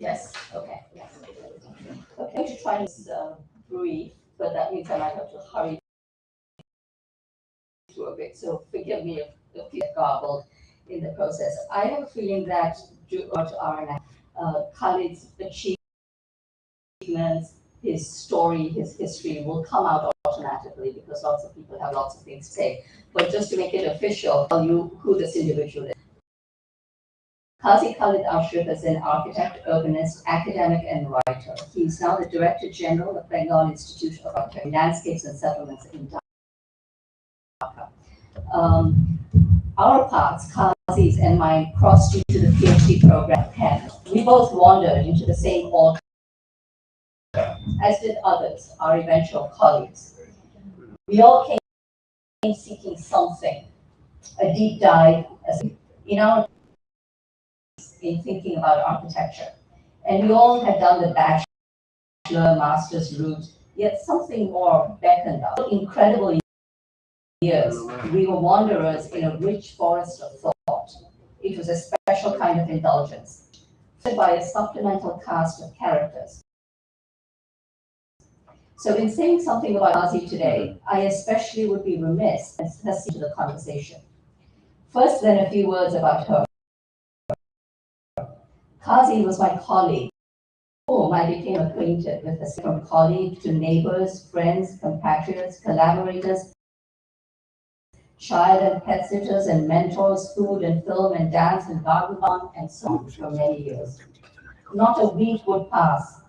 Yes, okay. Yes. Okay, I'm going to try to brief, but that means I might have to hurry through a bit. So forgive me if you get garbled in the process. I have a feeling that due to Khalid's achievements, his story, his history will come out automatically because lots of people have lots of things to say. But just to make it official, I'll tell you who this individual is. Qazi Khalid Ashraf is an architect, urbanist, academic, and writer. He is now the Director General of Bengal Institute of Architecture, Landscapes and Settlements in Dhaka. Our paths, Qazi's and mine, crossed due to the PhD program at Penn. We both wandered into the same altar, as did others, our eventual colleagues. We all came seeking something, a deep dive in our in thinking about architecture. And we all had done the bachelor, master's route, yet something more beckoned us. Incredible years, we were wanderers in a rich forest of thought. It was a special kind of indulgence, fed by a supplemental cast of characters. So in saying something about Qazi today, I especially would be remiss in listening to the conversation. First, then, a few words about her. Qazi was my colleague, whom I became acquainted with, from colleague to neighbors, friends, compatriots, collaborators, child and pet sitters and mentors, food and film and dance and Bhagwan and so on for many years. Not a week would pass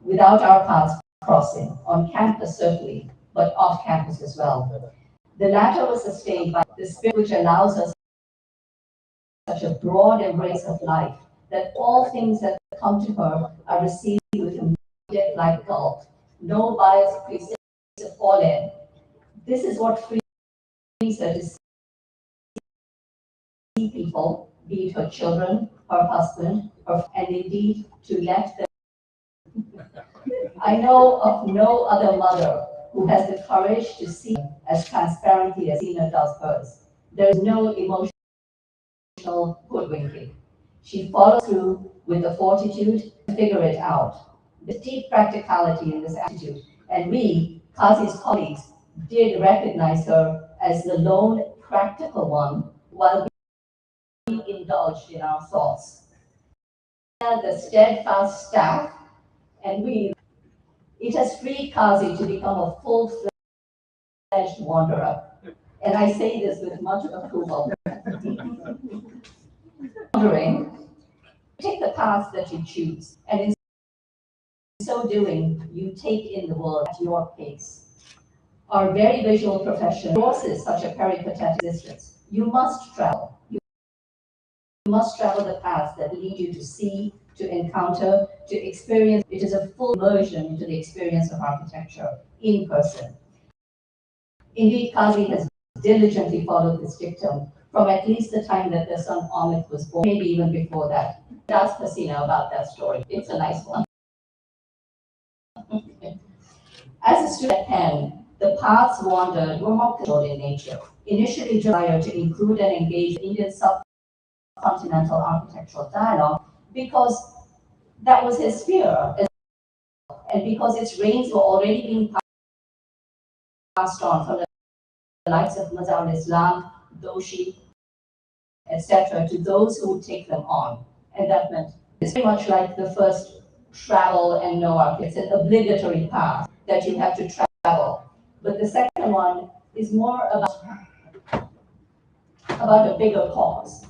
without our paths crossing, on campus certainly, but off campus as well. The latter was sustained by the spirit which allows us such a broad embrace of life, that all things that come to her are received with immediate like gulp, no bias precepts to fall in. This is what frees her to see people, be it her children, her husband, and indeed to let them. I know of no other mother who has the courage to see as transparently as Zina does hers. There is no emotional hoodwinking. She follows through with the fortitude to figure it out. The deep practicality in this attitude, and we, Qazi's colleagues, did recognize her as the lone practical one while being indulged in our thoughts. The steadfast staff, and it has freed Qazi to become a full-fledged wanderer. And I say this with much approval. Wandering, take the path that you choose, and in so doing, you take in the world at your pace. Our very visual profession forces such a peripatetic existence. You must travel. You must travel the paths that lead you to see, to encounter, to experience. It is a full immersion into the experience of architecture in person. Indeed, Qazi has diligently followed this dictum from at least the time that their son Amit was born, maybe even before that. Ask Hasina about that story. It's a nice one. As a student at Penn, the paths wandered were more controlled in nature. Initially desired to include and engage Indian subcontinental architectural dialogue because that was his sphere, and because its reins were already being passed on from the likes of Mazhar al-Islam, Doshi, etc., to those who would take them on. And that meant it's very much like the first travel and know architecture. It's an obligatory path that you have to travel. But the second one is more about a bigger cause.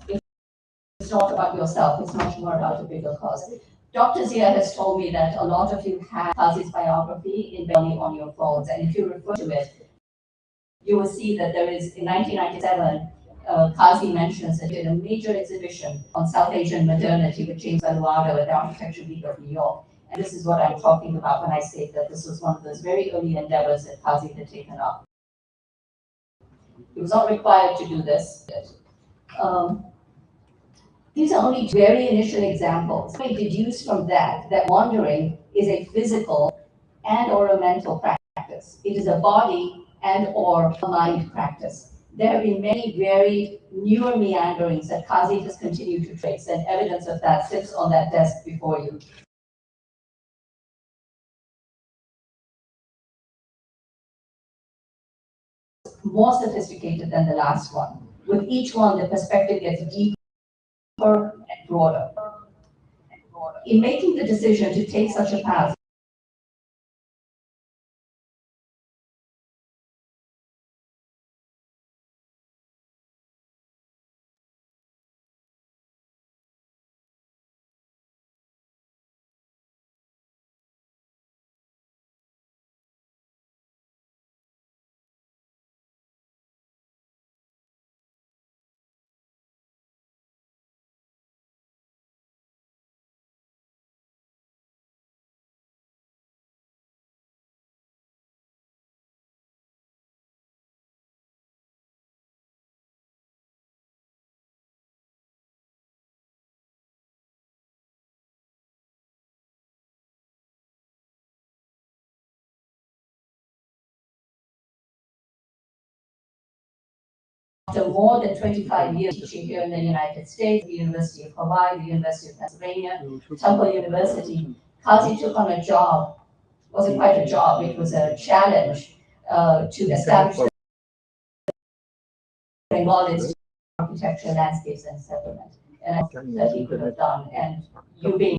It's not about yourself, it's much more about a bigger cause. Dr. Zia has told me that a lot of you have Qazi's biography in Bengali on your phones, and if you refer to it, you will see that there is, in 1997, Qazi mentions that he did a major exhibition on South Asian modernity with James Valuado at the Architecture League of New York. And this is what I'm talking about when I say that this was one of those very early endeavors that Qazi had taken up. He was not required to do this. These are only very initial examples. We deduce from that wandering is a physical and or a mental practice. It is a body and or a mind practice. There have been many varied newer meanderings that Qazi has continued to trace, and evidence of that sits on that desk before you. More sophisticated than the last one. With each one, the perspective gets deeper and broader. In making the decision to take such a path, after more than 25 years teaching here in the United States, the University of Hawaii, the University of Pennsylvania, Temple University, Qazi took on a job. It wasn't quite a job, it was a challenge to establish the Bengal Institute of Architecture, Landscapes and Settlement. And I thought that he could have done. And you being